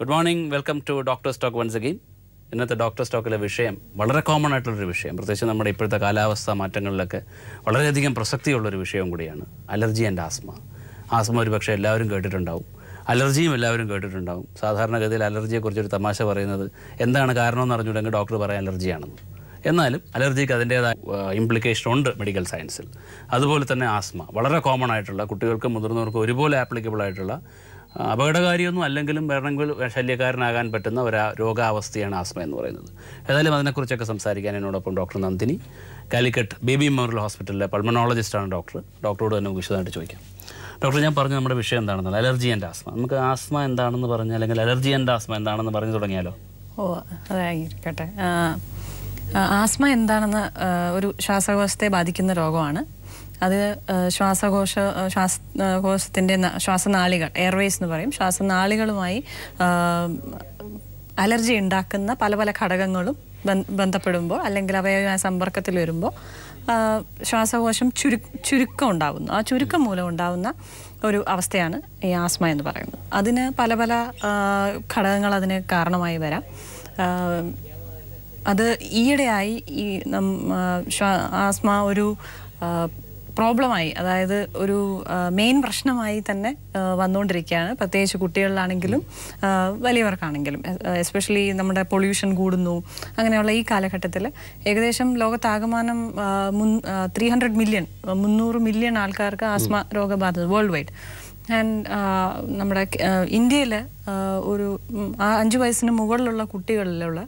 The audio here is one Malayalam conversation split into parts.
Good morning. Welcome to Doctor's Talk once again. ഇന്നത്തെ ഡോക്ടർ സ്റ്റോക്കിലെ വിഷയം വളരെ കോമൺ ആയിട്ടുള്ളൊരു വിഷയം, പ്രത്യേകിച്ച് നമ്മുടെ ഇപ്പോഴത്തെ കാലാവസ്ഥ മാറ്റങ്ങളിലൊക്കെ വളരെയധികം പ്രസക്തിയുള്ളൊരു വിഷയം കൂടിയാണ് അലർജി ആൻഡ് ആസ്മ. ആസ്മ ഒരു പക്ഷേ എല്ലാവരും കേട്ടിട്ടുണ്ടാവും, അലർജിയും എല്ലാവരും കേട്ടിട്ടുണ്ടാവും. സാധാരണഗതിയിൽ അലർജിയെക്കുറിച്ചൊരു തമാശ പറയുന്നത് എന്താണ് കാരണമെന്ന് അറിഞ്ഞുണ്ടെങ്കിൽ ഡോക്ടർ പറയാൻ അലർജിയാണെന്ന്. എന്നാലും അലർജിക്ക് അതിൻ്റേതായ ഇംപ്ലിക്കേഷൻ ഉണ്ട് മെഡിക്കൽ സയൻസിൽ. അതുപോലെ തന്നെ ആസ്മ വളരെ കോമൺ ആയിട്ടുള്ള, കുട്ടികൾക്കും മുതിർന്നവർക്കും ഒരുപോലെ ആപ്ലിക്കബിൾ ആയിട്ടുള്ള, അപകടകാരിയൊന്നും അല്ലെങ്കിലും വേണമെങ്കിൽ ശല്യക്കാരനാകാൻ പറ്റുന്ന ഒരു രോഗാവസ്ഥയാണ് ആസ്മ എന്ന് പറയുന്നത്. ഏതായാലും അതിനെക്കുറിച്ചൊക്കെ സംസാരിക്കാൻ എന്നോടൊപ്പം doctor Nandini, Calicut baby memorial ഹോസ്പിറ്റലിലെ പൾമനോളജിസ്റ്റാണ് ഡോക്ടറോട് തന്നെ വിശദമായിട്ട് ചോദിക്കാം. ഡോക്ടർ, ഞാൻ പറഞ്ഞു നമ്മുടെ വിഷയം എന്താണെന്നല്ല, അലർജി ആൻഡ് ആസ്മ. നമുക്ക് ആസ്മ എന്താണെന്ന് പറഞ്ഞാൽ, അല്ലെങ്കിൽ അലർജി ആൻഡ് ആസ്മ എന്താണെന്ന് പറഞ്ഞു തുടങ്ങിയാലോ? അതായിരിക്കട്ടെ. ആസ്മ എന്താണെന്ന് ഒരു ശ്വാസകോശത്തെ ബാധിക്കുന്ന രോഗമാണ്. അത് ശ്വാസകോശത്തിൻ്റെ ശ്വാസനാളികൾ, എയർവേസ് എന്ന് പറയും, ശ്വാസനാളികളുമായി അലർജി ഉണ്ടാക്കുന്ന പല പല ഘടകങ്ങളും ബന്ധപ്പെടുമ്പോൾ അല്ലെങ്കിൽ അവയുമായി സമ്പർക്കത്തിൽ വരുമ്പോൾ ശ്വാസകോശം ചുരുക്കം ഉണ്ടാകുന്നു. ആ ചുരുക്കം മൂലം ഉണ്ടാകുന്ന ഒരു അവസ്ഥയാണ് ഈ ആസ്മ എന്ന് പറയുന്നത്. അതിന് പല പല ഘടകങ്ങൾ അതിന് കാരണമായി വരാം. അത് ഈയിടെയായി ഈ ആസ്മ ഒരു പ്രോബ്ലമായി, അതായത് ഒരു മെയിൻ പ്രശ്നമായി തന്നെ വന്നുകൊണ്ടിരിക്കുകയാണ്. പ്രത്യേകിച്ച് കുട്ടികളിലാണെങ്കിലും വലിയവർക്കാണെങ്കിലും. എസ്പെഷ്യലി നമ്മുടെ പൊല്യൂഷൻ കൂടുന്നു. അങ്ങനെയുള്ള ഈ കാലഘട്ടത്തിൽ ഏകദേശം ലോകത്താകമാനം 300 മില്യൺ ആൾക്കാർക്ക് ആസ്മ രോഗബാധിത വേൾഡ് വൈഡ്. ആൻഡ് നമ്മുടെ ഇന്ത്യയിൽ ഒരു 5 വയസ്സിന് മുകളിലുള്ള കുട്ടികളിലുള്ള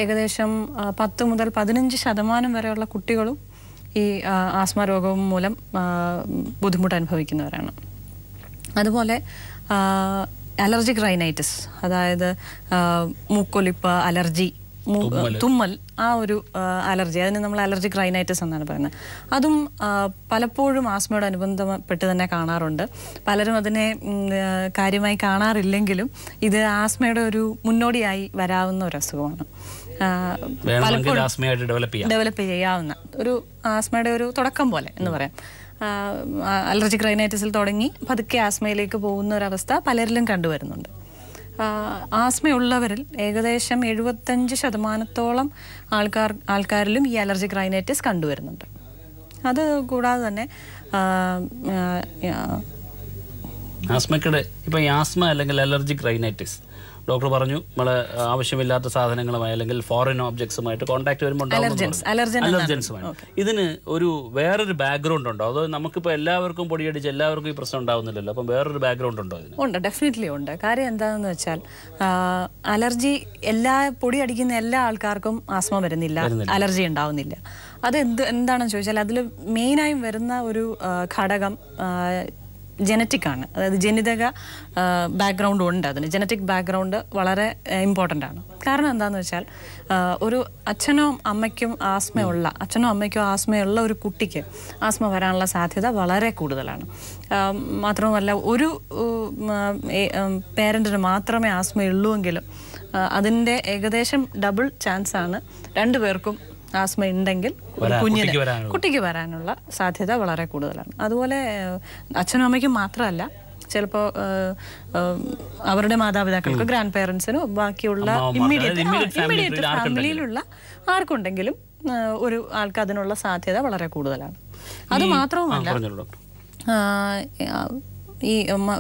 ഏകദേശം 10 മുതൽ 15% വരെയുള്ള കുട്ടികളും ഈ ആസ്മ രോഗം മൂലം ബുദ്ധിമുട്ട് അനുഭവിക്കുന്നവരാണ്. അതുപോലെ അലർജിക് റൈനൈറ്റിസ്, അതായത് മൂക്കൊലിപ്പ്, അലർജി, തുമ്മൽ, ആ ഒരു അലർജി, അതിന് നമ്മൾ അലർജിക് റൈനൈറ്റിസ് എന്നാണ് പറയുന്നത്. അതും പലപ്പോഴും ആസ്മയോട് അനുബന്ധപ്പെട്ട് തന്നെ കാണാറുണ്ട്. പലരും അതിനെ കാര്യമായി കാണാറില്ലെങ്കിലും ഇത് ആസ്മയുടെ ഒരു മുന്നോടിയായി വരാവുന്ന ഒരു അസുഖമാണ്. ഡെവലപ്പ് ചെയ്യാവുന്ന ഒരു ആസ്മയുടെ ഒരു തുടക്കം പോലെ എന്ന് പറയാം. അലർജിക് റൈനൈറ്റിസിൽ തുടങ്ങി പതുക്കെ ആസ്മയിലേക്ക് പോകുന്ന ഒരവസ്ഥ പലരിലും കണ്ടുവരുന്നുണ്ട്. ആസ്മയുള്ളവരിൽ ഏകദേശം 75% ആൾക്കാരിലും ഈ അലർജിക് റൈനൈറ്റിസ് കണ്ടുവരുന്നുണ്ട്. അത് കൂടാതെ തന്നെ ആസ്മയ്ക്കിടെ ഇപ്പം ഈ ആസ്മ അല്ലെങ്കിൽ അലർജിക് റൈനൈറ്റിസ് ഡോക്ടർ പറഞ്ഞു നമ്മളെ ആവശ്യമില്ലാത്ത സാധനങ്ങളുമായി അല്ലെങ്കിൽ ഫോറിൻ ഓബ്ജക്ട്സുമായിട്ട് കോൺടാക്ട് വരുമ്പോൾ അലർജൻസുമായി. ഇതിന് ഒരു വേറൊരു ബാക്ക്ഗ്രൗണ്ട് ഉണ്ടോ? അതോ നമുക്കിപ്പോൾ എല്ലാവർക്കും പൊടിയടിച്ച് എല്ലാവർക്കും ഈ പ്രശ്നം ഉണ്ടാവുന്നില്ലല്ലോ, അപ്പം വേറൊരു ബാക്ക്ഗ്രൗണ്ട് ഉണ്ടോ? ഉണ്ട്, ഡെഫിനറ്റ്ലി ഉണ്ട്. കാര്യം എന്താണെന്ന് വെച്ചാൽ അലർജി പൊടി അടിക്കുന്ന എല്ലാ ആൾക്കാർക്കും ആസ്മ വരുന്നില്ല, അലർജി ഉണ്ടാവുന്നില്ല. അത് എന്താണെന്ന് ചോദിച്ചാൽ അതിൽ മെയിനായും വരുന്ന ഒരു ഘടകം ജനറ്റിക് ആണ്. അതായത് ജനിതക ബാക്ക്ഗ്രൗണ്ട് ഉണ്ട്. അതിന് ജനറ്റിക് ബാക്ക്ഗ്രൗണ്ട് വളരെ ഇമ്പോർട്ടൻ്റ് ആണ്. കാരണം എന്താണെന്ന് വെച്ചാൽ ഒരു അച്ഛനോ അമ്മയ്ക്കും ആസ്മയുള്ള ഒരു കുട്ടിക്ക് ആസ്മ വരാനുള്ള സാധ്യത വളരെ കൂടുതലാണ്. മാത്രവുമല്ല, ഒരു പേരൻറ്റിന് മാത്രമേ ആസ്മയുള്ളൂവെങ്കിലും അതിൻ്റെ ഏകദേശം ഡബിൾ ചാൻസാണ് 2 പേർക്കും ആസ്മ ഉണ്ടെങ്കിൽ കുട്ടിക്ക് വരാനുള്ള സാധ്യത വളരെ കൂടുതലാണ്. അതുപോലെ അച്ഛനും അമ്മയ്ക്കും മാത്രമല്ല, ചിലപ്പോൾ അവരുടെ മാതാപിതാക്കൾക്ക്, ഗ്രാൻഡ് പേരൻസിനോ ബാക്കിയുള്ള ഇമ്മീഡിയറ്റ് ഫാമിലിയിലുള്ള ആർക്കുണ്ടെങ്കിലും ഒരു ആൾക്ക് അതിനുള്ള സാധ്യത വളരെ കൂടുതലാണ്. അത് മാത്രവുമല്ല, ഈ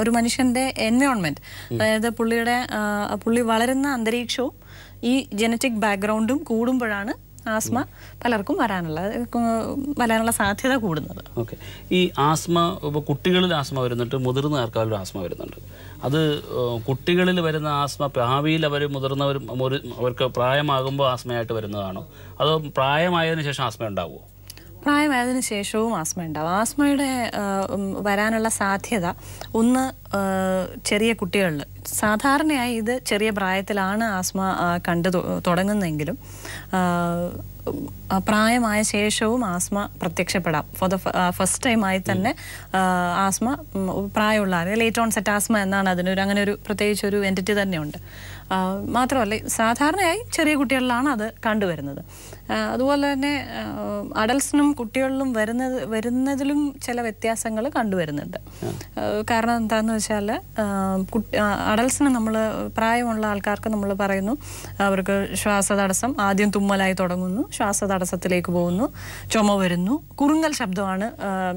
ഒരു മനുഷ്യൻ്റെ എൻവയോൺമെൻറ്റ്, അതായത് പുള്ളി വളരുന്ന അന്തരീക്ഷവും ഈ ജനറ്റിക് ബാക്ക്ഗ്രൗണ്ടും കൂടുമ്പോഴാണ് ആസ്മ പലർക്കും വരാനുള്ള സാധ്യത കൂടുന്നത്. ഓക്കെ. ഈ ആസ്മ ഇപ്പോൾ കുട്ടികളിൽ ആസ്മ വരുന്നുണ്ട്, മുതിർന്ന ആൾക്കാരിലും ആസ്മ വരുന്നുണ്ട്. അത് കുട്ടികളിൽ വരുന്ന ആസ്മ ഭാവിയിൽ അവർക്ക് പ്രായമാകുമ്പോൾ ആസ്മയായിട്ട് വരുന്നതാണോ, അതോ പ്രായമായതിനു ശേഷം ആസ്മ ഉണ്ടാവുമോ? പ്രായമായതിനു ശേഷവും ആസ്മ ഉണ്ടാവും. ആസ്മയുടെ വരാനുള്ള സാധ്യത ഒന്ന് ചെറിയ കുട്ടികളിൽ, സാധാരണയായി ഇത് ചെറിയ പ്രായത്തിലാണ് ആസ്മ തുടങ്ങുന്നതെങ്കിലും പ്രായമായ ശേഷവും ആസ്മ പ്രത്യക്ഷപ്പെടാം. ഫോർ ദ ഫസ്റ്റ് ടൈമായി തന്നെ ആസ്മ പ്രായമുള്ള ലേറ്റ് ഓൺസെറ്റ് ആസ്മ എന്നാണ് അങ്ങനെ ഒരു പ്രത്യേകിച്ചൊരു എൻറ്റിറ്റി തന്നെയുണ്ട്. മാത്രമല്ല സാധാരണയായി ചെറിയ കുട്ടികളിലാണ് അത് കണ്ടുവരുന്നത്. അതുപോലെ തന്നെ അഡൽസിനും കുട്ടികളിലും വരുന്നതിലും ചില വ്യത്യാസങ്ങൾ കണ്ടുവരുന്നുണ്ട്. കാരണം എന്താണെന്ന് വെച്ചാൽ അഡൽസിന് നമ്മൾ പ്രായമുള്ള ആൾക്കാർക്ക് നമ്മൾ പറയുന്നു അവർക്ക് ശ്വാസതടസ്സം, ആദ്യം തുമ്മലായി തുടങ്ങുന്നു, ശ്വാസതടസ്സത്തിലേക്ക് പോകുന്നു, ചുമ വരുന്നു, കുറുങ്ങൽ ശബ്ദമാണ്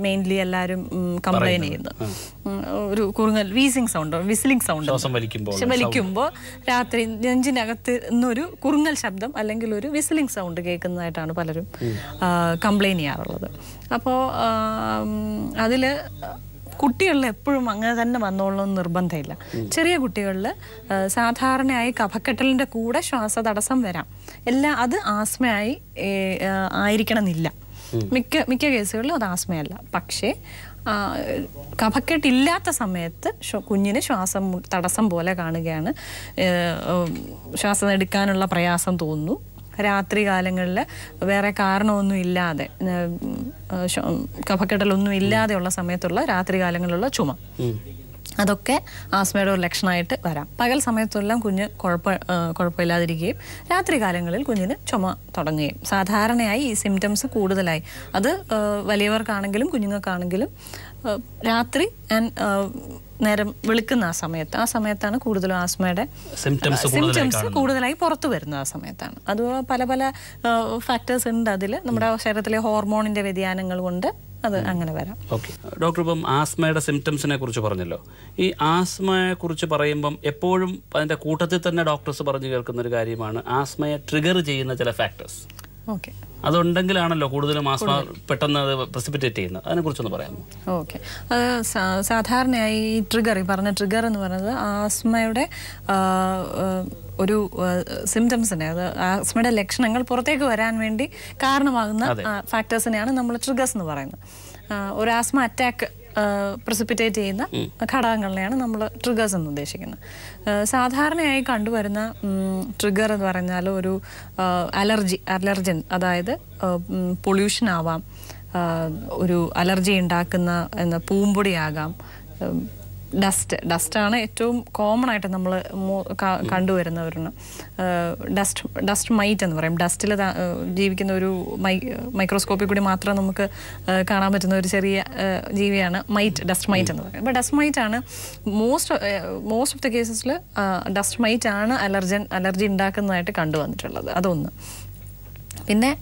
മെയിൻലി എല്ലാവരും കംപ്ലൈൻറ്റ് ചെയ്യുന്നത്. ഒരു കുറുങ്ങൽ വീസിങ് സൗണ്ട്, വിസിലിംഗ് സൗണ്ട്, വലിക്കുമ്പോൾ രാത്രി നെഞ്ചിനകത്ത് നിന്നൊരു കുറുങ്ങൽ ശബ്ദം അല്ലെങ്കിൽ ഒരു വിസിലിംഗ് സൗണ്ട് കേൾക്കുന്നതായിട്ടാണ് പലരും കംപ്ലൈൻറ്റ് ചെയ്യാറുള്ളത്. അപ്പോൾ അതിൽ കുട്ടികളിൽ എപ്പോഴും അങ്ങനെ തന്നെ വന്നോളണമെന്ന് നിർബന്ധമില്ല. ചെറിയ കുട്ടികളിൽ സാധാരണയായി കഫക്കെട്ടലിൻ്റെ കൂടെ ശ്വാസതടസ്സം വരാം. അത് ആസ്മയായി ആയിരിക്കണമെന്നില്ല. മിക്ക കേസുകളിലും അത് ആസ്മയല്ല. പക്ഷേ കഫക്കെട്ടില്ലാത്ത സമയത്ത് കുഞ്ഞിന് ശ്വാസം തടസ്സം പോലെ കാണുകയാണ്, ശ്വാസം എടുക്കാനുള്ള പ്രയാസം തോന്നുന്നു, രാത്രി കാലങ്ങളിൽ വേറെ കാരണമൊന്നും ഇല്ലാതെ, കഫക്കെട്ടലൊന്നും ഇല്ലാതെയുള്ള സമയത്തുള്ള രാത്രി കാലങ്ങളിലുള്ള ചുമ, അതൊക്കെ ആസ്മയുടെ ഒരു ലക്ഷണമായിട്ട് വരാം. പകൽ സമയത്തെല്ലാം കുഞ്ഞ് കുഴപ്പമില്ലാതിരിക്കുകയും രാത്രി കാലങ്ങളിൽ കുഞ്ഞിന് ചുമ തുടങ്ങുകയും സാധാരണയായി ഈ സിംറ്റംസ് കൂടുതലായി അത് വലിയവർക്കാണെങ്കിലും കുഞ്ഞുങ്ങൾക്കാണെങ്കിലും രാത്രി നേരം വെളുക്കുന്ന ആ സമയത്താണ് കൂടുതലും ആസ്മയുടെ സിംറ്റംസ് കൂടുതലായി പുറത്തു വരുന്നത്. ആ സമയത്താണ്. അത് പല ഫാക്ടേഴ്സ് ഉണ്ട് അതിൽ. നമ്മുടെ ശരീരത്തിലെ ഹോർമോണിന്റെ വ്യതിയാനങ്ങൾ കൊണ്ട് അത് അങ്ങനെ വരാം. ഓക്കെ ഡോക്ടർ, ഇപ്പം ആസ്മയുടെ സിംറ്റംസിനെ കുറിച്ച് പറഞ്ഞല്ലോ. ഈ ആസ്മയെ കുറിച്ച് പറയുമ്പം എപ്പോഴും അതിൻ്റെ കൂട്ടത്തിൽ തന്നെ ഡോക്ടേഴ്സ് പറഞ്ഞു കേൾക്കുന്ന ഒരു കാര്യമാണ് ആസ്മയെ ട്രിഗർ ചെയ്യുന്ന ചില ഫാക്ടേഴ്സ്. ഓക്കെ, അതുണ്ടെങ്കിലാണല്ലോ കൂടുതലും ആസ്മ പെട്ടെന്ന് അത് പ്രസിപ്പിറ്റേറ്റ് ചെയ്യുന്നത്. അതിനെക്കുറിച്ചൊന്ന് പറയാമോ? ഓക്കെ, സാധാരണയായി ഈ പറഞ്ഞ ട്രിഗർ എന്ന് പറയുന്നത് ആസ്മയുടെ ഒരു സിംറ്റംസിനെ, അത് ആസ്മയുടെ ലക്ഷണങ്ങൾ പുറത്തേക്ക് വരാൻ വേണ്ടി കാരണമാകുന്ന ഫാക്ടേഴ്സിനെയാണ് നമ്മൾ ട്രിഗേഴ്സ് എന്ന് പറയുന്നത്. ഒരു ആസ്മ അറ്റാക്ക് പ്രസിപ്പിറ്റേറ്റ് ചെയ്യുന്ന ഘടകങ്ങളിനെയാണ് നമ്മൾ ട്രിഗേഴ്സ് എന്ന് ഉദ്ദേശിക്കുന്നത്. സാധാരണയായി കണ്ടുവരുന്ന ട്രിഗർ എന്ന് പറഞ്ഞാൽ ഒരു അലർജൻ, അതായത് പൊല്യൂഷൻ ആവാം, ഒരു അലർജി ഉണ്ടാക്കുന്ന പൂമ്പൊടിയാകാം, ഡസ്റ്റാണ് ഏറ്റവും കോമൺ ആയിട്ട് നമ്മൾ കണ്ടുവരുന്ന ഒരെണ്ണം. ഡസ്റ്റ് മൈറ്റ് എന്ന് പറയും. ഡസ്റ്റിൽ ജീവിക്കുന്ന ഒരു മൈക്രോസ്കോപ്പിൽ കൂടി മാത്രം നമുക്ക് കാണാൻ പറ്റുന്ന ഒരു ചെറിയ ജീവിയാണ് ഡസ്റ്റ് മൈറ്റ് എന്ന് പറയുന്നത്. അപ്പോൾ ഡസ്റ്റ് മൈറ്റ് ആണ് മോസ്റ്റ് ഓഫ് ദ കേസസിൽ ഡസ്റ്റ് മൈറ്റ് ആണ് അലർജി ഉണ്ടാക്കുന്നതായിട്ട് കണ്ടുവന്നിട്ടുള്ളത്. അതൊന്ന്. പിന്നെ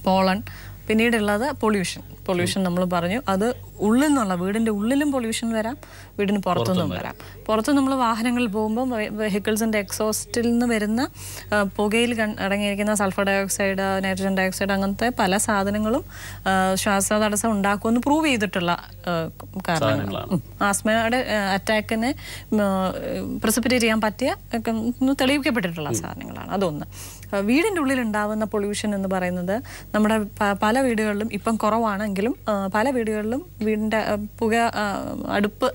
പോളൺ. പിന്നീടുള്ളത് പൊല്യൂഷൻ നമ്മൾ പറഞ്ഞു. അത് ഉള്ളിൽ നിന്നുള്ള, വീടിൻ്റെ ഉള്ളിലും പൊല്യൂഷൻ വരാം, വീടിന് പുറത്തുനിന്നും വരാം. പുറത്ത് നമ്മൾ വാഹനങ്ങളിൽ പോകുമ്പോൾ വെഹിക്കിൾസിൻ്റെ എക്സോസ്റ്റിൽ നിന്ന് വരുന്ന പുകയിൽ അടങ്ങിയിരിക്കുന്ന സൾഫർ ഡയോക്സൈഡ്, നൈട്രജൻ ഡയോക്സൈഡ്, അങ്ങനത്തെ പല സാധനങ്ങളും ശ്വാസതടസ്സം ഉണ്ടാക്കുമെന്ന് പ്രൂവ് ചെയ്തിട്ടുള്ള കാരണങ്ങളാണ്. ആസ്മയുടെ അറ്റാക്കിനെ പ്രസിപ്പിറ്റേറ്റ് ചെയ്യാൻ പറ്റിയ തെളിയിക്കപ്പെട്ടിട്ടുള്ള സാധനങ്ങളാണ്. അതൊന്ന്. വീടിൻ്റെ ഉള്ളിൽ ഉണ്ടാകുന്ന പൊല്യൂഷൻ എന്ന് പറയുന്നത് നമ്മുടെ പല വീടുകളിലും ഇപ്പം കുറവാണെങ്കിലും പല വീടുകളിലും വീടിൻ്റെ അടുപ്പ്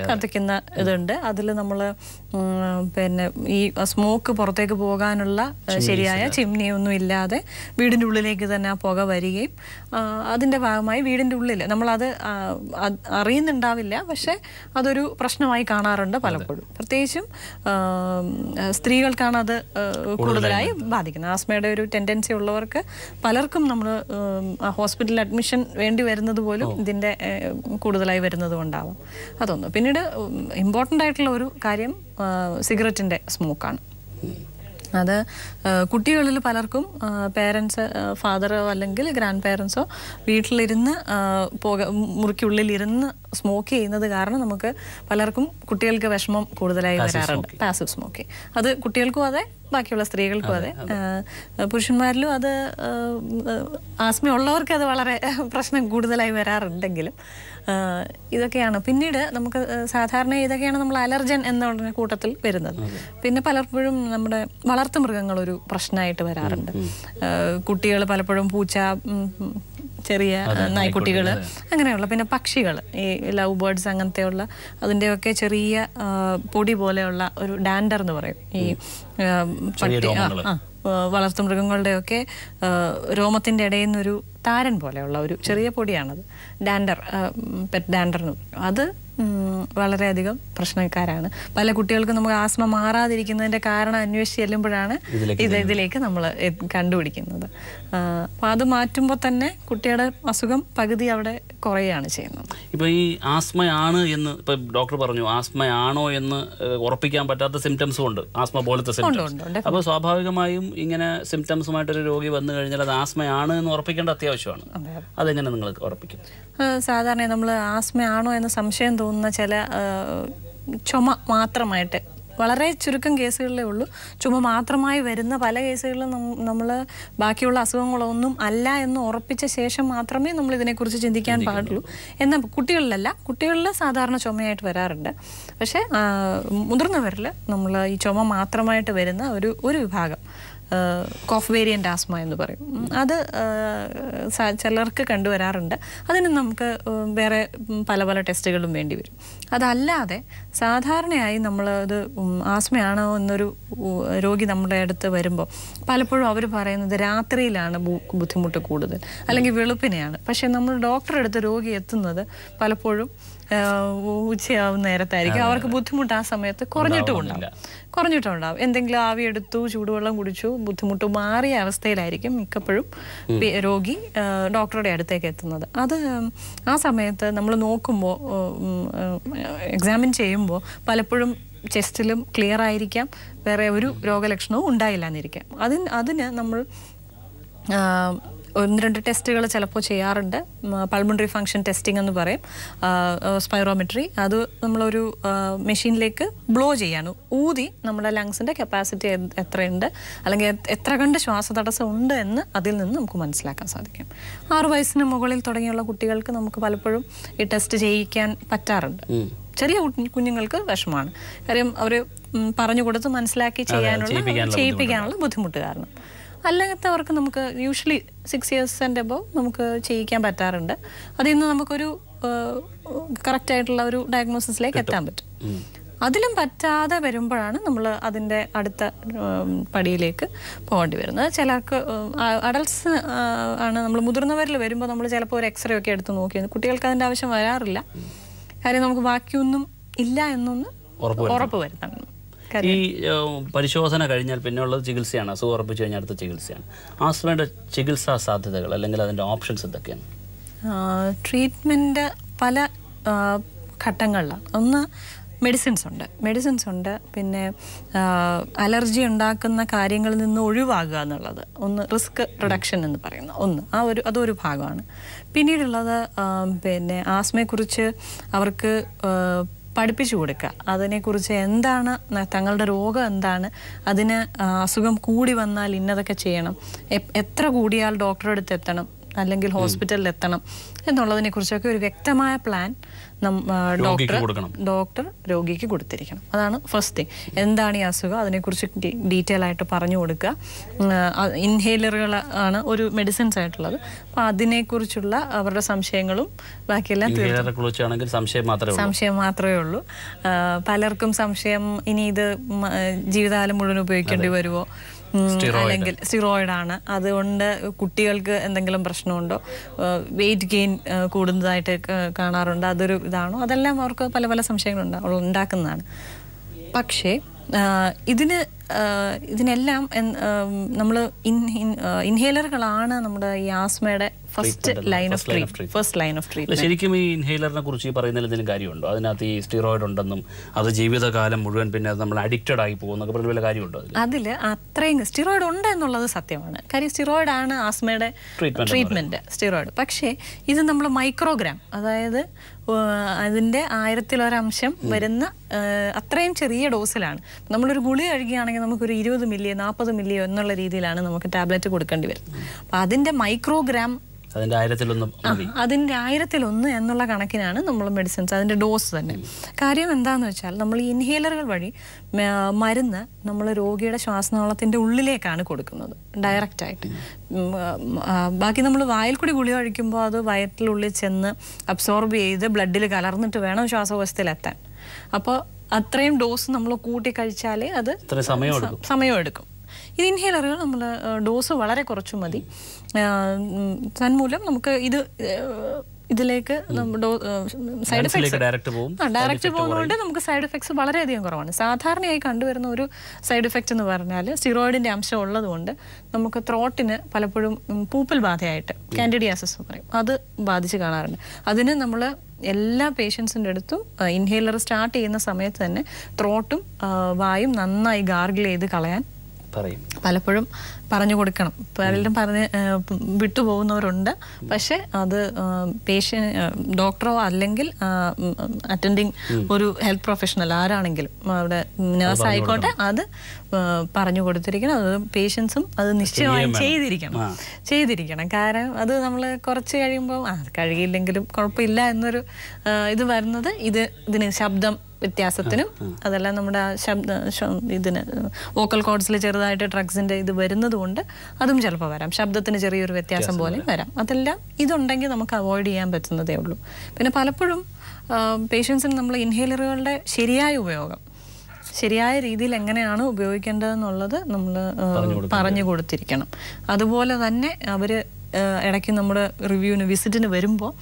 കത്തിക്കുന്ന ഇതുണ്ട്. അതിൽ നമ്മൾ പിന്നെ ഈ സ്മോക്ക് പുറത്തേക്ക് പോകാനുള്ള ശരിയായ ചിമ്നിയൊന്നും ഇല്ലാതെ വീടിൻ്റെ ഉള്ളിലേക്ക് തന്നെ ആ പുക വരികയും അതിൻ്റെ ഭാഗമായി വീടിൻ്റെ ഉള്ളിൽ നമ്മളത് അറിയുന്നുണ്ടാവില്ല, പക്ഷെ അതൊരു പ്രശ്നമായി കാണാറുണ്ട് പലപ്പോഴും. പ്രത്യേകിച്ചും സ്ത്രീകൾക്കാണ് അത് കൂടുതലായി ബാധിക്കുന്നത്. ആസ്മയുടെ ഒരു ടെൻഡൻസി ഉള്ളവർക്ക് പലർക്കും നമ്മൾ ഹോസ്പിറ്റലിൽ അഡ്മിഷൻ വേണ്ടി വരുന്നത് പോലും ഇതിൻ്റെ കൂടുതലായി വരുന്നത് കൊണ്ടാവാം. അതൊന്ന്. പിന്നീട് ഇമ്പോർട്ടൻ്റ് ആയിട്ടുള്ള ഒരു കാര്യം സിഗരറ്റിൻ്റെ സ്മോക്കാണ്. അത് കുട്ടികളിൽ പലർക്കും പേരൻസ്, ഫാദറോ അല്ലെങ്കിൽ ഗ്രാൻഡ് പേരൻസോ വീട്ടിലിരുന്ന് മുറിക്കുള്ളിലിരുന്ന് സ്മോക്ക് ചെയ്യുന്നത് കാരണം നമുക്ക് പലർക്കും കുട്ടികൾക്ക് വിഷമം കൂടുതലായി വരാറുണ്ട്. Passive smoking. അത് കുട്ടികൾക്കും അതെ, ബാക്കിയുള്ള സ്ത്രീകൾക്കും അതെ. പുരുഷന്മാരിലും അത് ആസ്മയുള്ളവർക്ക് അത് വളരെ പ്രശ്നം കൂടുതലായി വരാറുണ്ടെങ്കിലും ഇതൊക്കെയാണ്. പിന്നീട് നമുക്ക് സാധാരണ ഇതൊക്കെയാണ് നമ്മൾ അലർജൻ എന്ന കൂട്ടത്തിൽ വരുന്നത്. പിന്നെ പലപ്പോഴും നമ്മുടെ വളർത്തു മൃഗങ്ങളൊരു പ്രശ്നമായിട്ട് വരാറുണ്ട്. കുട്ടികൾ പലപ്പോഴും പൂച്ച, ചെറിയ നായ്ക്കുട്ടികൾ, അങ്ങനെയുള്ള, പിന്നെ പക്ഷികൾ, ഈ ലവ് ബേർഡ്സ് അങ്ങനത്തെയുള്ള അതിൻ്റെയൊക്കെ ചെറിയ പൊടി പോലെയുള്ള ഒരു ഡാൻഡർ എന്ന് പറയും. ഈ പട്ടി വളർത്തുമൃഗങ്ങളുടെയൊക്കെ രോമത്തിൻ്റെ ഇടയിൽ നിന്നൊരു താരൻ പോലെയുള്ള ഒരു ചെറിയ പൊടിയാണത്, ഡാൻഡർ, പെറ്റ് ഡാൻഡർ എന്ന് പറയും. അത് വളരെയധികം പ്രശ്നക്കാരാണ്. പല കുട്ടികൾക്കും നമുക്ക് ആസ്മ മാറാതിരിക്കുന്നതിൻ്റെ കാരണം അന്വേഷിച്ച് ചെല്ലുമ്പോഴാണ് ഇതിലേക്ക് നമ്മൾ കണ്ടുപിടിക്കുന്നത്. അപ്പോൾ അത് മാറ്റുമ്പോൾ തന്നെ കുട്ടിയുടെ അസുഖം പകുതി അവിടെ കുറയുകയാണ് ചെയ്യുന്നത്. ഇപ്പോൾ ഈ ആസ്മയാണ് എന്ന് ഇപ്പോൾ ഡോക്ടർ പറഞ്ഞു, ആസ്മയാണോ എന്ന് ഉറപ്പിക്കാൻ പറ്റാത്ത സിംറ്റംസും ഉണ്ട്, ആസ്മ പോലത്തെ സിംറ്റംസ്. അപ്പോൾ സ്വാഭാവികമായും ഇങ്ങനെ സിംറ്റംസുമായിട്ടൊരു രോഗി വന്നു കഴിഞ്ഞാൽ അത് ആസ്മയാണ് എന്ന് ഉറപ്പിക്കേണ്ട അത്യാവശ്യമാണ്. അതെങ്ങനെ നിങ്ങൾക്ക് ഉറപ്പിക്കും? സാധാരണ നമ്മൾ ആസ്മയാണോ എന്ന് സംശയം തോന്നുന്ന ചില ചുമ മാത്രമായിട്ട് വളരെ ചുരുക്കം കേസുകളിലേ ഉള്ളൂ. ചുമ മാത്രമായി വരുന്ന പല കേസുകളിലും നമ്മൾ ബാക്കിയുള്ള അസുഖങ്ങളൊന്നും അല്ല എന്ന് ഉറപ്പിച്ച ശേഷം മാത്രമേ നമ്മൾ ഇതിനെക്കുറിച്ച് ചിന്തിക്കാൻ പാടുള്ളൂ. എന്നാൽ കുട്ടികളിലല്ല, കുട്ടികളിൽ സാധാരണ ചുമയായിട്ട് വരാറുണ്ട്. പക്ഷേ മുതിർന്നവരിൽ നമ്മൾ ഈ ചുമ മാത്രമായിട്ട് വരുന്ന ഒരു വിഭാഗം കോഫ് വേരിയൻ്റ് ആസ്മ എന്ന് പറയും, അത് ചിലർക്ക് കണ്ടുവരാറുണ്ട്. അതിന് നമുക്ക് വേറെ പല പല ടെസ്റ്റുകളും വേണ്ടി വരും. അതല്ലാതെ സാധാരണയായി നമ്മളത് ആസ്മയാണോ എന്നൊരു രോഗി നമ്മുടെ അടുത്ത് വരുമ്പോൾ പലപ്പോഴും അവർ പറയുന്നത് രാത്രിയിലാണ് ബുദ്ധിമുട്ട് കൂടുതൽ, അല്ലെങ്കിൽ വെളുപ്പിനെയാണ്. പക്ഷേ നമ്മൾ ഡോക്ടറെ അടുത്ത് രോഗി എത്തുന്നത് പലപ്പോഴും ഉച്ചയാവുന്ന നേരത്തായിരിക്കും. അവർക്ക് ബുദ്ധിമുട്ട് ആ സമയത്ത് കുറഞ്ഞിട്ടുണ്ടാവും. എന്തെങ്കിലും ആവി എടുത്തു, ചൂടുവെള്ളം കുടിച്ചു, ബുദ്ധിമുട്ട് മാറിയ അവസ്ഥയിലായിരിക്കും മിക്കപ്പോഴും രോഗി ഡോക്ടറുടെ അടുത്തേക്ക് എത്തുന്നത്. അത് ആ സമയത്ത് നമ്മൾ നോക്കുമ്പോൾ, എക്സാമിൻ ചെയ്യുമ്പോൾ പലപ്പോഴും ചെസ്റ്റിലും ക്ലിയർ ആയിരിക്കാം, വേറെ ഒരു രോഗലക്ഷണവും ഉണ്ടായില്ല എന്നിരിക്കാം. അതിന് നമ്മൾ 1-2 ടെസ്റ്റുകൾ ചിലപ്പോൾ ചെയ്യാറുണ്ട്. പൾമണറി ഫങ്ഷൻ ടെസ്റ്റിംഗ് എന്ന് പറയും, സ്പൈറോമെട്രി. അത് നമ്മളൊരു മെഷീനിലേക്ക് ബ്ലോ ചെയ്യാണ്, ഊതി നമ്മുടെ ലങ്സിൻ്റെ കപ്പാസിറ്റി എത്രയുണ്ട്, അല്ലെങ്കിൽ എത്ര കണ്ട് ശ്വാസതടസ്സം ഉണ്ട് എന്ന് അതിൽ നിന്ന് നമുക്ക് മനസ്സിലാക്കാൻ സാധിക്കും. 6 വയസ്സിന് മുകളിൽ തുടങ്ങിയുള്ള കുട്ടികൾക്ക് നമുക്ക് പലപ്പോഴും ഈ ടെസ്റ്റ് ചെയ്യിക്കാൻ പറ്റാറുണ്ട്. ചെറിയ കുഞ്ഞുങ്ങൾക്ക് വിഷമമാണ്, കാര്യം അവർ പറഞ്ഞു കൊടുത്ത് മനസ്സിലാക്കി ചെയ്യിപ്പിക്കാനുള്ള ബുദ്ധിമുട്ട് കാരണം. അല്ലാത്തവർക്ക് നമുക്ക് യൂഷ്വലി 6 years and above നമുക്ക് ചെയ്യിക്കാൻ പറ്റാറുണ്ട്. അതിൽ നിന്ന് നമുക്കൊരു കറക്റ്റായിട്ടുള്ള ഒരു ഡയഗ്നോസിസിലേക്ക് എത്താൻ പറ്റും. അതിലും പറ്റാതെ വരുമ്പോഴാണ് നമ്മൾ അതിൻ്റെ അടുത്ത പടിയിലേക്ക് പോകേണ്ടി വരുന്നത്. ചിലർക്ക് അഡൾട്ട്സ് ആണ്. നമ്മൾ മുതിർന്നവരിൽ വരുമ്പോൾ നമ്മൾ ചിലപ്പോൾ ഒരു എക്സ്റേ ഒക്കെ എടുത്ത് നോക്കി, കുട്ടികൾക്ക് അതിൻ്റെ ആവശ്യം വരാറില്ല. കാര്യം നമുക്ക് ബാക്കിയൊന്നും ഇല്ല എന്നൊന്ന് ഉറപ്പ് വരുത്തണം. ഈ പരിശോധന കഴിഞ്ഞാൽ പിന്നെയുള്ളത് ചികിത്സയാണ്. അസുഖം ഉറപ്പിച്ചു കഴിഞ്ഞാൽ അടുത്ത ചികിത്സയാണ്. ആസ്മയുടെ ചികിത്സാ സാധ്യതകൾ അല്ലെങ്കിൽ അതിൻ്റെ ഓപ്ഷൻസ് എന്തൊക്കെയാണ്? ട്രീറ്റ്മെൻറ്റ് പല ഘട്ടങ്ങളിലാണ്. ഒന്ന് മെഡിസിൻസ് ഉണ്ട്. പിന്നെ അലർജി ഉണ്ടാക്കുന്ന കാര്യങ്ങളിൽ നിന്ന് ഒഴിവാകുക എന്നുള്ളത് ഒന്ന്, റിസ്ക് റിഡക്ഷൻ എന്ന് പറയുന്ന അതൊരു ഭാഗമാണ്. പിന്നീടുള്ളത് പിന്നെ ആസ്മയെക്കുറിച്ച് അവർക്ക് പഠിപ്പിച്ചു കൊടുക്കുക, അതിനെക്കുറിച്ച് എന്താണ് തങ്ങളുടെ രോഗം എന്താണ്, അതിന് അസുഖം കൂടി വന്നാൽ ഇന്നതൊക്കെ ചെയ്യണം, എത്ര കൂടിയാൽ ഡോക്ടറെ അടുത്ത് എത്തണം അല്ലെങ്കിൽ ഹോസ്പിറ്റലിൽ എത്തണം എന്നുള്ളതിനെ കുറിച്ചൊക്കെ ഒരു വ്യക്തമായ പ്ലാൻ ഡോക്ടർ രോഗിക്ക് കൊടുത്തിരിക്കണം. അതാണ് ഫസ്റ്റ് തിങ്. എന്താണ് ഈ അസുഖം, അതിനെക്കുറിച്ച് ഡീറ്റെയിൽ ആയിട്ട് പറഞ്ഞു കൊടുക്കുക. ഇൻഹേലറുകൾ ആണ് ഒരു മെഡിസിൻസ് ആയിട്ടുള്ളത്. അപ്പം അതിനെക്കുറിച്ചുള്ള അവരുടെ സംശയങ്ങളും ബാക്കിയെല്ലാം സംശയം മാത്രമേ ഉള്ളൂ. പലർക്കും സംശയം, ഇനി ഇത് ജീവിതകാലം മുഴുവൻ ഉപയോഗിക്കേണ്ടി വരുമോ, അല്ലെങ്കിൽ സ്റ്റിറോയിഡ് ആണ്, അതുകൊണ്ട് കുട്ടികൾക്ക് എന്തെങ്കിലും പ്രശ്നമുണ്ടോ, വെയിറ്റ് ഗെയിൻ കൂടുന്നതായിട്ട് കാണാറുണ്ട്, അതൊരു ഇതാണോ, അതെല്ലാം അവർക്ക് പല പല സംശയങ്ങൾ ഉണ്ടാക്കുന്നതാണ്. പക്ഷേ ഇതിനെല്ലാം നമ്മൾ ഇൻഹേലറുകളാണ് നമ്മുടെ ഈ ആസ്മയുടെ ഫസ്റ്റ് ലൈൻ ഓഫ് ട്രീറ്റ്മെന്റ്. ശരിക്കും ഈ ഇൻഹേലറിനെ കുറിച്ച് പറയുന്നതിൽ എന്തെങ്കിലും കാര്യമുണ്ടോ? അതിനകത്ത് ഈ സ്റ്റിറോയിഡ് ഉണ്ടെന്നും അത് ജീവിതകാലം മുഴുവൻ പിന്നെ നമ്മൾ അഡിക്റ്റഡ് ആയി പോകുന്നൊക്കെ പറഞ്ഞ വല്ല കാര്യമുണ്ടോ? അതിൽ അത്രയും സ്റ്റിറോയിഡ് ഉണ്ട് എന്നുള്ളത് സത്യമാണ്. കാര്യം സ്റ്റിറോയിഡ് ആണ് ആസ്മയുടെ ട്രീറ്റ്മെന്റ്, സ്റ്റിറോയിഡ്. പക്ഷേ ഇത് നമ്മൾ മൈക്രോഗ്രാം, അതായത് അതിൻ്റെ 1000-1 അംശം വരുന്ന അത്രയും ചെറിയ ഡോസിലാണ്. നമ്മളൊരു ഗുളിക കഴിക്കുകയാണെങ്കിൽ നമുക്കൊരു 20 മില്ലിയോ 40 മില്ലിയോ എന്നുള്ള രീതിയിലാണ് നമുക്ക് ടാബ്ലറ്റ് കൊടുക്കേണ്ടി വരുന്നത്. അപ്പം അതിൻ്റെ മൈക്രോഗ്രാം, അതിൻ്റെ 1000-1 എന്നുള്ള കണക്കിനാണ് നമ്മൾ മെഡിസിൻസ്, അതിൻ്റെ ഡോസ് തന്നെ. കാര്യം എന്താണെന്ന് വെച്ചാൽ നമ്മൾ ഈ ഇൻഹേലറുകൾ വഴി മരുന്ന് നമ്മൾ രോഗിയുടെ ശ്വാസനാളത്തിൻ്റെ ഉള്ളിലേക്കാണ് കൊടുക്കുന്നത് ഡയറക്റ്റായിട്ട്. ബാക്കി നമ്മൾ വായിൽ കൂടി ഗുളിക കഴിക്കുമ്പോൾ അത് വയറ്റിനുള്ളിൽ ചെന്ന് അബ്സോർബ് ചെയ്ത് ബ്ലഡിൽ കലർന്നിട്ട് വേണം ശ്വാസകോശത്തിലെത്താൻ. അപ്പോൾ അത്രയും ഡോസ് നമ്മൾ കൂട്ടി കഴിച്ചാലേ അത് സമയമെടുക്കും. ഇത് ഇൻഹേലറുകൾ നമ്മൾ ഡോസ് വളരെ കുറച്ചു മതി. തന്മൂലം നമുക്ക് ഇതിലേക്ക് സൈഡ് എഫക്ട്സ് ഡയറക്റ്റ് പോകുന്നതുകൊണ്ട് നമുക്ക് സൈഡ് എഫക്ട്സ് വളരെയധികം കുറവാണ്. സാധാരണയായി കണ്ടുവരുന്ന ഒരു സൈഡ് എഫക്റ്റ് എന്ന് പറഞ്ഞാൽ സ്റ്റിറോയിഡിൻ്റെ അംശം ഉള്ളതുകൊണ്ട് നമുക്ക് ത്രോട്ടിന് പലപ്പോഴും പൂപ്പൽ ബാധയായിട്ട് കാൻഡിഡിയാസിസ് എന്ന് പറയും, അത് ബാധിച്ച് കാണാറുണ്ട്. അതിന് നമ്മൾ എല്ലാ പേഷ്യൻസിൻ്റെ അടുത്തും ഇൻഹേലർ സ്റ്റാർട്ട് ചെയ്യുന്ന സമയത്ത് തന്നെ ത്രോട്ടും വായും നന്നായി ഗാർഗിൾ ചെയ്ത് കളയാൻ പലപ്പോഴും പറഞ്ഞു കൊടുക്കണം. പലരും വിട്ടുപോകുന്നവരുണ്ട്. പക്ഷെ അത് ഡോക്ടറോ അല്ലെങ്കിൽ അറ്റൻഡിങ് ഒരു ഹെൽത്ത് പ്രൊഫഷണൽ ആരാണെങ്കിലും അവിടെ ആയിക്കോട്ടെ അത് പറഞ്ഞു കൊടുത്തിരിക്കണം. അത് പേഷ്യൻസും അത് നിശ്ചയമായും ചെയ്തിരിക്കണം. കാരണം അത് നമ്മൾ കുറച്ച് കഴിയുമ്പോൾ കഴിയില്ലെങ്കിലും കുഴപ്പമില്ല എന്നൊരു ഇത് വരുന്നത് ഇതിന് ശബ്ദം വ്യത്യാസത്തിനും അതെല്ലാം നമ്മുടെ ഇതിന് വോക്കൽ കോഡ്സിൽ ചെറുതായിട്ട് ഡ്രഗ്സിന്റെ ഇത് വരുന്നത് കൊണ്ട് അതും ചിലപ്പോൾ വരാം. ശബ്ദത്തിന് ചെറിയൊരു വ്യത്യാസം പോലെയും വരാം. അതെല്ലാം ഇതുണ്ടെങ്കിൽ നമുക്ക് അവോയ്ഡ് ചെയ്യാൻ പറ്റുന്നതേ ഉള്ളൂ. പിന്നെ പലപ്പോഴും പേഷ്യൻസിന് നമ്മൾ ഇൻഹേലറുകളുടെ ശരിയായ രീതിയിൽ എങ്ങനെയാണ് ഉപയോഗിക്കേണ്ടതെന്നുള്ളത് നമ്മൾ പറഞ്ഞു കൊടുത്തിരിക്കണം. അതുപോലെ തന്നെ അവർ ഇടയ്ക്ക് നമ്മുടെ വിസിറ്റിന് വരുമ്പോൾ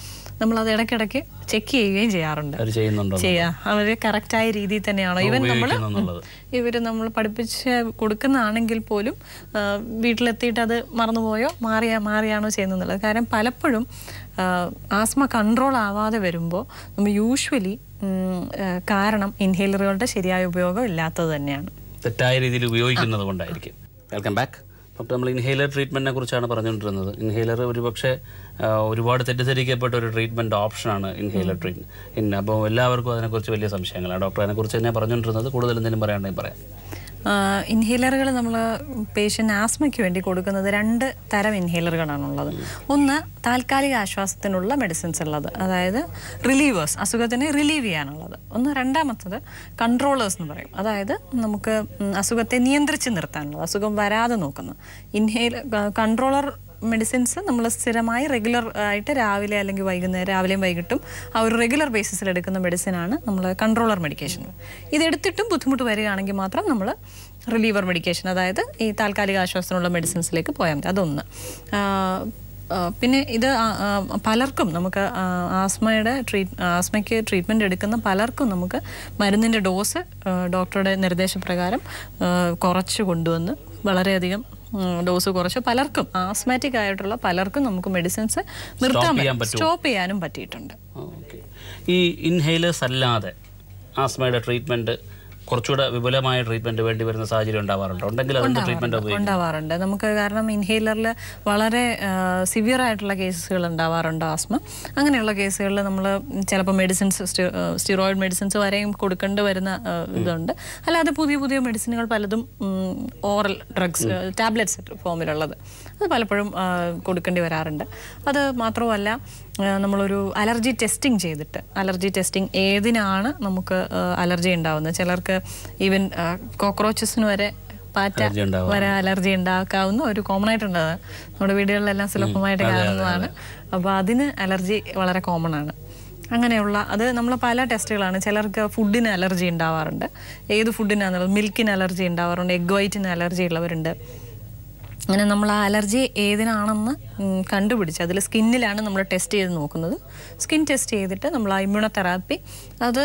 നമ്മളത് ഇടയ്ക്കിടയ്ക്ക് ചെക്ക് ചെയ്യുകയും ചെയ്യാറുണ്ട്. അവർ കറക്റ്റായ രീതിയിൽ തന്നെയാണോ ഇവർ നമ്മൾ പഠിപ്പിച്ച് കൊടുക്കുന്നതാണെങ്കിൽ പോലും വീട്ടിലെത്തിയിട്ട് അത് മറന്നുപോയോ മാറിയാണോ ചെയ്യുന്നത്. കാരണം പലപ്പോഴും ആസ്മ കൺട്രോൾ ആവാതെ വരുമ്പോൾ നമ്മൾ യൂഷ്വലി കാരണം ഇൻഹേലറുകളുടെ ശരിയായ ഉപയോഗം ഇല്ലാത്തത് തന്നെയാണ്, തെറ്റായ രീതിയിൽ ഉപയോഗിക്കുന്നത് കൊണ്ടായിരിക്കും. Welcome back. അപ്പോൾ നമ്മൾ ഇൻഹേലർ ട്രീറ്റ്മെൻറ്റിനെ കുറിച്ചാണ് പറഞ്ഞുകൊണ്ടിരുന്നത്. ഇൻഹേലർ ഒരുപാട് തെറ്റിദ്ധരിക്കപ്പെട്ട ഒരു ട്രീറ്റ്മെൻറ്റ് ഓപ്ഷനാണ് ഇൻഹേലർ ട്രീറ്റ്മെൻറ്റ്. അപ്പോൾ എല്ലാവർക്കും അതിനെക്കുറിച്ച് വലിയ സംശയങ്ങളാണ്. ഡോക്ടർ അതിനെക്കുറിച്ച് തന്നെയാണ് പറഞ്ഞുകൊണ്ടിരുന്നത്. കൂടുതൽ എന്തെങ്കിലും പറയാനുണ്ടെങ്കിൽ പറയാം. ഇൻഹേലറുകൾ നമ്മൾ പേഷ്യൻ്റ് ആസ്മയ്ക്ക് വേണ്ടി കൊടുക്കുന്നത് 2 തരം ഇൻഹേലറുകളാണുള്ളത്. ഒന്ന് താൽക്കാലിക ആശ്വാസത്തിനുള്ള മെഡിസിൻസ് ഉള്ളത്, അതായത് റിലീവേഴ്സ്, അസുഖത്തിനെ റിലീവ് ചെയ്യാനുള്ളത്. രണ്ടാമത്തത് കൺട്രോളേഴ്സ് എന്ന് പറയും, അതായത് നമുക്ക് അസുഖത്തെ നിയന്ത്രിച്ച് നിർത്താനുള്ളത്, അസുഖം വരാതെ നോക്കുന്നത്. കൺട്രോളർ മെഡിസിൻസ് നമ്മൾ സ്ഥിരമായി റെഗുലർ ആയിട്ട് രാവിലെ അല്ലെങ്കിൽ രാവിലെയും വൈകിട്ടും ആ ഒരു റെഗുലർ ബേസിസിൽ എടുക്കുന്ന മെഡിസിനാണ് നമ്മൾ കൺട്രോളർ മെഡിക്കേഷൻ. ഇതെടുത്തിട്ടും ബുദ്ധിമുട്ട് വരികയാണെങ്കിൽ മാത്രം നമ്മൾ റിലീവർ മെഡിക്കേഷൻ, അതായത് ഈ താൽക്കാലിക ആശ്വാസത്തിനുള്ള മെഡിസിൻസിലേക്ക് പോയാൽ മതി. അതൊന്ന്. പിന്നെ ഇത് പലർക്കും നമുക്ക് ആസ്മയ്ക്ക് ട്രീറ്റ്മെൻറ്റ് എടുക്കുന്ന പലർക്കും നമുക്ക് മരുന്നിൻ്റെ ഡോസ് ഡോക്ടറുടെ നിർദ്ദേശപ്രകാരം കുറച്ച് കൊണ്ടുവന്ന് വളരെയധികം ഡോസ് കുറച്ച് പലർക്കും ആസ്മാറ്റിക് ആയിട്ടുള്ള പലർക്കും നമുക്ക് മെഡിസിൻസ് സ്റ്റോപ്പ് ചെയ്യാനും പറ്റിയിട്ടുണ്ട്. ഈ ഇൻഹേലേഴ്സ് അല്ലാതെ ആസ്മയുടെ ട്രീറ്റ്മെൻറ്റ് കുറച്ചുകൂടെ വിപുലമായ ട്രീറ്റ്മെന്റ് വേണ്ടി വരുന്ന സാഹചര്യം ഉണ്ടാവാറുണ്ട്. ഉണ്ടാവാറുണ്ട് നമുക്ക്. കാരണം ഇൻഹേലറിൽ വളരെ സിവിയർ ആയിട്ടുള്ള കേസുകൾ ഉണ്ടാവാറുണ്ട് ആസ്മ. അങ്ങനെയുള്ള കേസുകളിൽ നമ്മൾ ചിലപ്പോൾ സ്റ്റിറോയിഡ് മെഡിസിൻസ് വരെയും കൊടുക്കേണ്ടി വരുന്ന ഇതുണ്ട്. അല്ലാതെ പുതിയ മെഡിസിനുകൾ പലതും ഓറൽ ഡ്രഗ്സ് ടാബ്ലറ്റ്സ് ഫോമിലുള്ളത് അത് പലപ്പോഴും കൊടുക്കേണ്ടി വരാറുണ്ട്. അത് മാത്രമല്ല നമ്മളൊരു അലർജി ടെസ്റ്റിംഗ് ചെയ്തിട്ട്, അലർജി ടെസ്റ്റിംഗ് ഏതിനാണ് നമുക്ക് അലർജി ഉണ്ടാവുന്നത്, ചിലർക്ക് ഈവൻ കോക്രോച്ചസിന് വരെ പാറ്റ വരെ അലർജി ഉണ്ടാക്കാവുന്ന ഒരു കോമൺ ആയിട്ടുള്ളത് നമ്മുടെ വീടുകളിലെല്ലാം സുലഭമായിട്ട് കാണുന്നതാണ്. അപ്പോൾ അതിന് അലർജി വളരെ കോമൺ ആണ്. അങ്ങനെയുള്ള അത് നമ്മൾ പല ടെസ്റ്റുകളാണ്. ചിലർക്ക് ഫുഡിന് അലർജി ഉണ്ടാവാറുണ്ട്. ഏത് ഫുഡിനാണെന്നുള്ളത്, മിൽക്കിന് അലർജി ഉണ്ടാവാറുണ്ട്, എഗ് വൈറ്റിന് അലർജി ഉള്ളവരുണ്ട്. അങ്ങനെ നമ്മൾ ആ അലർജി ഏതിനാണെന്ന് കണ്ടുപിടിച്ച് അതിൽ സ്കിന്നിലാണ് നമ്മൾ ടെസ്റ്റ് ചെയ്ത് നോക്കുന്നത്. സ്കിൻ ടെസ്റ്റ് ചെയ്തിട്ട് നമ്മൾ ആ ഇമ്മ്യൂണോതെറാപ്പി അത്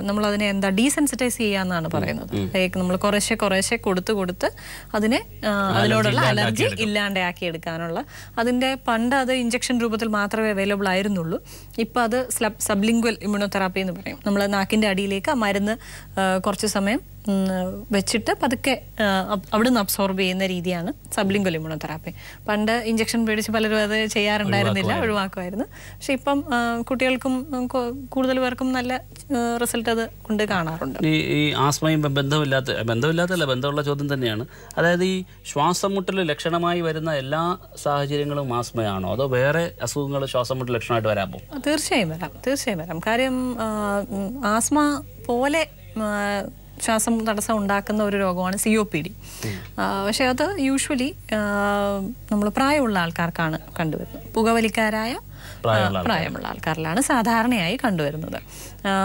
നമ്മളതിനെ ഡീസെൻസിറ്റൈസ് ചെയ്യാന്നാണ് പറയുന്നത്. നമ്മൾ കുറേശ്ശെ കൊടുത്ത് അതിനോടുള്ള അലർജി ഇല്ലാണ്ടാക്കി എടുക്കാനുള്ള അതിൻ്റെ പണ്ട് അത് ഇഞ്ചക്ഷൻ രൂപത്തിൽ മാത്രമേ അവൈലബിൾ ആയിരുന്നുള്ളൂ. ഇപ്പോൾ അത് സബ്ലിംഗ്വൽ ഇമ്മ്യൂണോതെറാപ്പി എന്ന് പറയും. നമ്മൾ നാക്കിൻ്റെ അടിയിലേക്ക് ആ മരുന്ന് കുറച്ച് സമയം വെച്ചിട്ട് പതുക്കെ അവിടുന്ന് അബ്സോർബ് ചെയ്യുന്ന രീതിയാണ് സബ്ലിംഗ്വൽ ഇമ്മ്യൂണോതെറാപ്പി. പണ്ട് ഇഞ്ചക്ഷൻ പേടിച്ച് പലരും അത് ചെയ്യാറുണ്ടായിരുന്നില്ല, ഒഴിവാക്കുമായിരുന്നു. പക്ഷെ ഇപ്പം കുട്ടികൾക്കും കൂടുതൽ പേർക്കും നല്ല റിസൾട്ട് അത് കൊണ്ട് കാണാറുണ്ട്. ഈ ആസ്മയും ബന്ധമുള്ള ചോദ്യം തന്നെയാണ്. അതായത് ഈ ശ്വാസം മുട്ടൽ ലക്ഷണമായി വരുന്ന എല്ലാ സാഹചര്യങ്ങളും ആസ്മയാണോ, അതോ വേറെ അസുഖങ്ങൾ ശ്വാസം മുട്ടൽ ലക്ഷണമായിട്ട് വരാമോ? തീർച്ചയായും വരാം. കാര്യം ആസ്മ പോലെ ശ്വാസം തടസ്സം ഉണ്ടാക്കുന്ന ഒരു രോഗമാണ് COPD. പക്ഷേ അത് യൂഷ്വലി നമ്മൾ പ്രായമുള്ള ആൾക്കാർക്കാണ് കണ്ടുവരുന്നത്. പുകവലിക്കാരായ പ്രായമുള്ള ആൾക്കാരിലാണ് സാധാരണയായി കണ്ടുവരുന്നത്.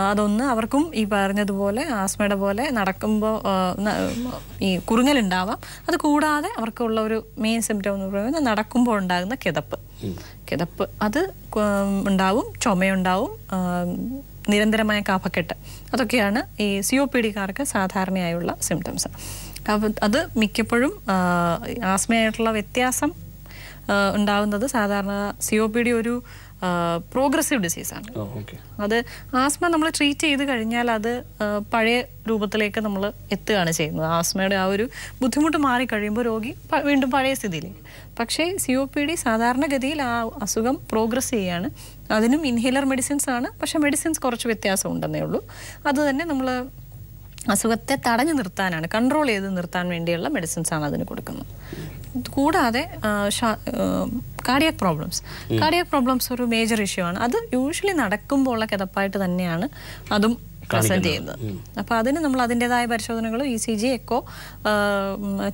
അതൊന്ന് അവർക്കും ഈ പറഞ്ഞതുപോലെ ആസ്മയുടെ പോലെ നടക്കുമ്പോൾ ഈ കുറുങ്ങലുണ്ടാവാം. അത് കൂടാതെ അവർക്കുള്ള ഒരു മെയിൻ സിംറ്റം എന്ന് പറയുന്നത് നടക്കുമ്പോൾ ഉണ്ടാകുന്ന കിതപ്പ് അത് ഉണ്ടാവും, ചുമയുണ്ടാവും, നിരന്തരമായ കഫക്കെട്ട്. അതൊക്കെയാണ് ഈ COPD-കാർക്ക് സാധാരണയായുള്ള സിംറ്റംസ്. അപ്പം അത് മിക്കപ്പോഴും ആസ്മയായിട്ടുള്ള വ്യത്യാസം ഉണ്ടാകുന്നത് സാധാരണ COPD ഒരു പ്രോഗ്രസീവ് ഡിസീസാണ്. അത് ആസ്മ നമ്മൾ ട്രീറ്റ് ചെയ്ത് കഴിഞ്ഞാൽ അത് പഴയ രൂപത്തിലേക്ക് നമ്മൾ എത്തുകയാണ് ചെയ്യുന്നത്. ആസ്മയുടെ ആ ഒരു ബുദ്ധിമുട്ട് മാറിക്കഴിയുമ്പോൾ രോഗി വീണ്ടും പഴയ സ്ഥിതിയിലേക്ക്. പക്ഷേ COPD സാധാരണഗതിയിൽ ആ അസുഖം പ്രോഗ്രസ് ചെയ്യുകയാണ്. അതിനും ഇൻഹേലർ മെഡിസിൻസ് ആണ്. പക്ഷേ മെഡിസിൻസ് കുറച്ച് വ്യത്യാസം ഉണ്ടെന്നേ ഉള്ളൂ. അത് തന്നെ നമ്മൾ അസുഖത്തെ തടഞ്ഞു നിർത്താനാണ്, കൺട്രോൾ ചെയ്ത് നിർത്താൻ വേണ്ടിയുള്ള മെഡിസിൻസ് ആണ് അതിന് കൊടുക്കുന്നത്. കൂടാതെ കാർഡിയാക് പ്രോബ്ലംസ് ഒരു മേജർ ഇഷ്യൂ ആണ്. അത് യൂഷ്വലി നടക്കുമ്പോൾ ഉള്ള കിതപ്പായിട്ട് തന്നെയാണ് അതും പ്രസന്റ് ചെയ്യുന്നത്. അപ്പോൾ അതിന് നമ്മൾ അതിൻ്റെതായ പരിശോധനകൾ ECG, എക്കോ,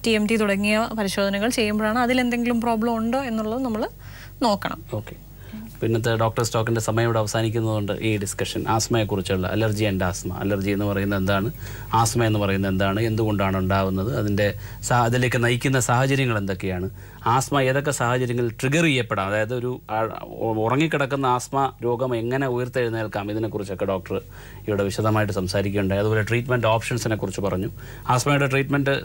TMT തുടങ്ങിയ പരിശോധനകൾ ചെയ്യുമ്പോഴാണ് അതിലെന്തെങ്കിലും പ്രോബ്ലം ഉണ്ടോ എന്നുള്ളത് നമ്മൾ നോക്കണം. ഓക്കെ. പിന്നത്തെ ഡോക്ടർ സ്റ്റോക്കിൻ്റെ സമയം ഇവിടെ അവസാനിക്കുന്നതുകൊണ്ട് ഈ ഡിസ്കഷൻ ആസ്മയെക്കുറിച്ചുള്ള അലർജി ആൻഡ് ആസ്മ, അലർജി എന്ന് പറയുന്നത് എന്താണ്, ആസ്മ എന്ന് പറയുന്നത് എന്താണ്, എന്തുകൊണ്ടാണ് ഉണ്ടാകുന്നത്, അതിലേക്ക് നയിക്കുന്ന സാഹചര്യങ്ങൾ എന്തൊക്കെയാണ്, ആസ്മ ഏതൊക്കെ സാഹചര്യങ്ങളിൽ ട്രിഗർ ചെയ്യപ്പെടാം, അതായത് ഒരു ഉറങ്ങിക്കിടക്കുന്ന ആസ്മ രോഗം എങ്ങനെ ഉയർത്തെഴുന്നേൽക്കാം, ഇതിനെക്കുറിച്ചൊക്കെ ഡോക്ടർ ഇവിടെ വിശദമായിട്ട് സംസാരിക്കുകയുണ്ടായി. അതുപോലെ ട്രീറ്റ്മെൻറ്റ് ഓപ്ഷൻസിനെ കുറിച്ച് പറഞ്ഞു. ആസ്മയുടെ treatment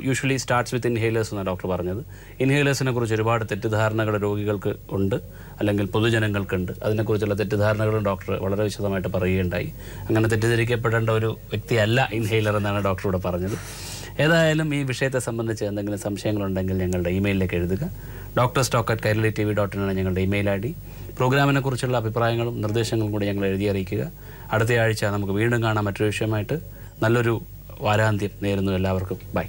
usually starts with inhalers എന്നാണ് ഡോക്ടർ പറഞ്ഞത്. ഇൻഹേലേഴ്സിനെ കുറിച്ച് ഒരുപാട് തെറ്റിദ്ധാരണകൾ രോഗികൾക്ക് ഉണ്ട്, അല്ലെങ്കിൽ പൊതുജനങ്ങൾക്കുണ്ട്. അതിനെക്കുറിച്ചുള്ള തെറ്റിദ്ധാരണകളും ഡോക്ടർ വളരെ വിശദമായിട്ട് പറയുകയുണ്ടായി. അങ്ങനെ തെറ്റിദ്ധരിക്കപ്പെടേണ്ട ഒരു വ്യക്തിയല്ല ഇൻഹേലർ എന്നാണ് ഡോക്ടർ ഇവിടെ പറഞ്ഞത്. ഏതായാലും ഈ വിഷയത്തെ സംബന്ധിച്ച് എന്തെങ്കിലും സംശയങ്ങളുണ്ടെങ്കിൽ ഞങ്ങളുടെ ഇമെയിലിലേക്ക് എഴുതുക. drstock@kairalitv.in ആണ് ഞങ്ങളുടെ ഇമെയിൽ ID. പ്രോഗ്രാമിനെ കുറിച്ചുള്ള അഭിപ്രായങ്ങളും നിർദ്ദേശങ്ങളും കൂടി ഞങ്ങൾ എഴുതി അറിയിക്കുക. അടുത്ത ആഴ്ച നമുക്ക് വീണ്ടും കാണാം മറ്റൊരു വിഷയമായിട്ട്. നല്ലൊരു വാരാന്ത്യം നേരുന്നു എല്ലാവർക്കും. ബൈ.